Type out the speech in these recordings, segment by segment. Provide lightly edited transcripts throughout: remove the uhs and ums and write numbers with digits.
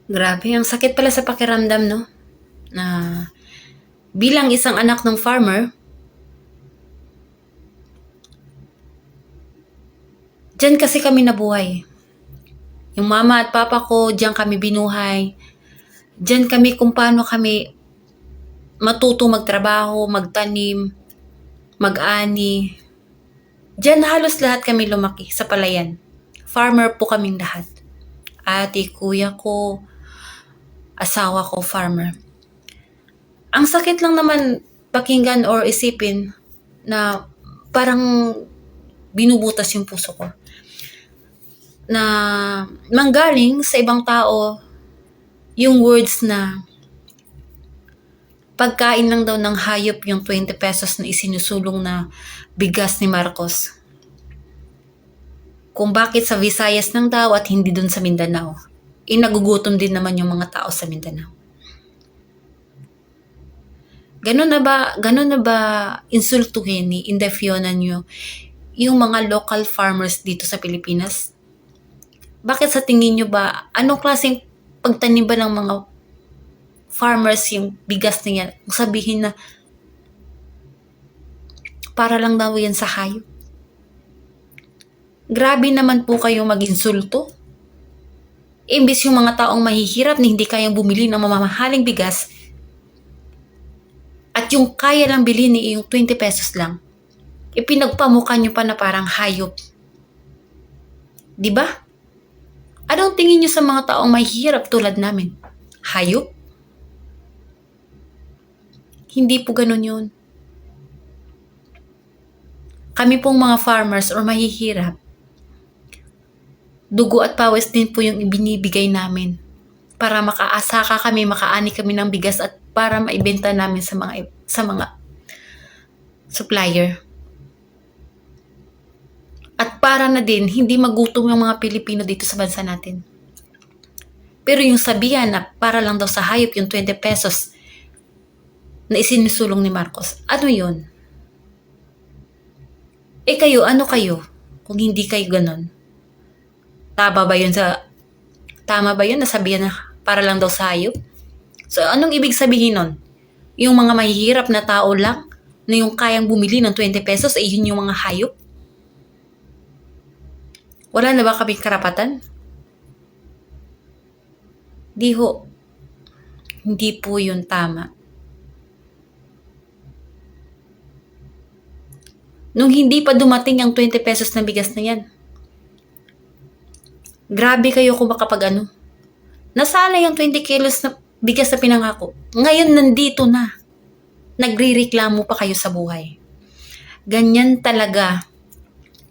Grabe, ang sakit pala sa pakiramdam, no? Na bilang isang anak ng farmer, dyan kasi kami nabuhay. Yung mama at papa ko, dyan kami binuhay. Dyan kami kung paano kami matuto magtrabaho, magtanim, mag-ani. Dyan halos lahat kami lumaki sa palayan. Farmer po kaming lahat. Ate, kuya ko, asawa ko, farmer. Ang sakit lang naman pakinggan or isipin na parang binubutas yung puso ko. Na manggaling sa ibang tao yung words na pagkain lang daw ng hayop yung 20 pesos na isinusulong na bigas ni Marcos. Kung bakit sa Visayas lang daw at hindi dun sa Mindanao. Nagugutom din naman yung mga tao sa Mindanao. Ganun na ba insultuhin ni Inday Fiona nyo yung mga local farmers dito sa Pilipinas? Bakit sa tingin nyo ba, anong klaseng pagtanim ba ng mga farmers yung bigas na yan? Sabihin na para lang daw yan sa hayop. Grabe naman po kayo mag-insulto. Imbis yung mga taong mahihirap na hindi kayang bumili ng mamahaling bigas at yung kaya lang bilhin ni yung 20 pesos lang, ipinagpamukha nyo pa na parang hayop. Diba? Anong tingin nyo sa mga taong mahihirap tulad namin? Hayop? Hindi po ganun yun. Kami pong mga farmers or mahihirap, dugo at pawis din po yung ibinibigay namin para makaasaka kami, makaani kami ng bigas at para maibenta namin sa mga supplier. At para na din hindi magutom yung mga Pilipino dito sa bansa natin. Pero yung sabihan na para lang daw sa hayop yung 20 pesos na isinusulong ni Marcos, ano yun? Kayo, ano kayo kung hindi kayo ganun? Tama ba yun na sabihan na para lang daw sa hayop? So, anong ibig sabihin nun? Yung mga mahihirap na tao lang na yung kayang bumili ng 20 pesos yun yung mga hayop? Wala na ba kaming karapatan? Di ho. Hindi po yun tama. Nung hindi pa dumating ang 20 pesos na bigas na yan, grabe kayo kung makapag ano. Nasana yung 20 kilos na bigas na pinangako. Ngayon nandito na. Nagrireklamo pa kayo sa buhay. Ganyan talaga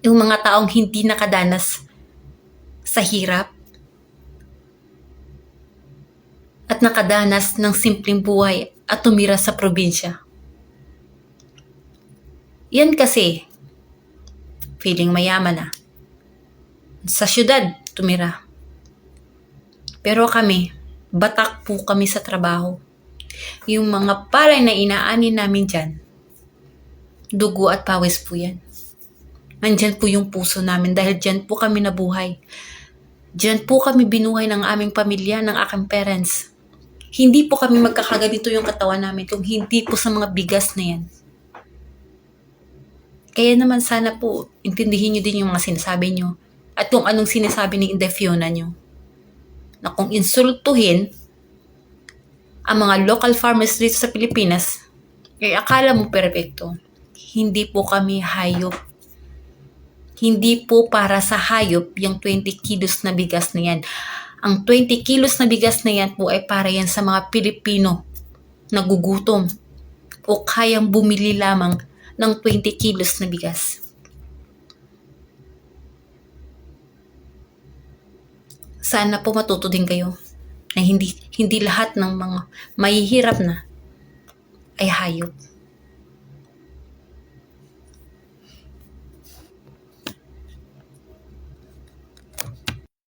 yung mga taong hindi nakadanas sa hirap at nakadanas ng simpleng buhay at tumira sa probinsya. Yan kasi, feeling mayaman na. Sa syudad, tumira. Pero kami, batak po kami sa trabaho. Yung mga palay na inaani namin dyan, dugo at pawis po yan. Nandyan po yung puso namin dahil dyan po kami nabuhay. Dyan po kami binuhay ng aming pamilya, ng aking parents. Hindi po kami magkakaganito yung katawan namin kung hindi po sa mga bigas na yan. Kaya naman sana po, intindihin nyo din yung mga sinasabi nyo at kung anong sinasabi ni Inday Fiona nyo. Na kung insultuhin ang mga local farmers dito sa Pilipinas, akala mo perpekto. Hindi po kami hayop. Hindi po para sa hayop yung 20 kilos na bigas na yan. Ang 20 kilos na bigas na yan po ay para yan sa mga Pilipino na gugutom o kayang bumili lamang ng 20 kilos na bigas. Sana po matuto din kayo na hindi lahat ng mga mahihirap na ay hayop.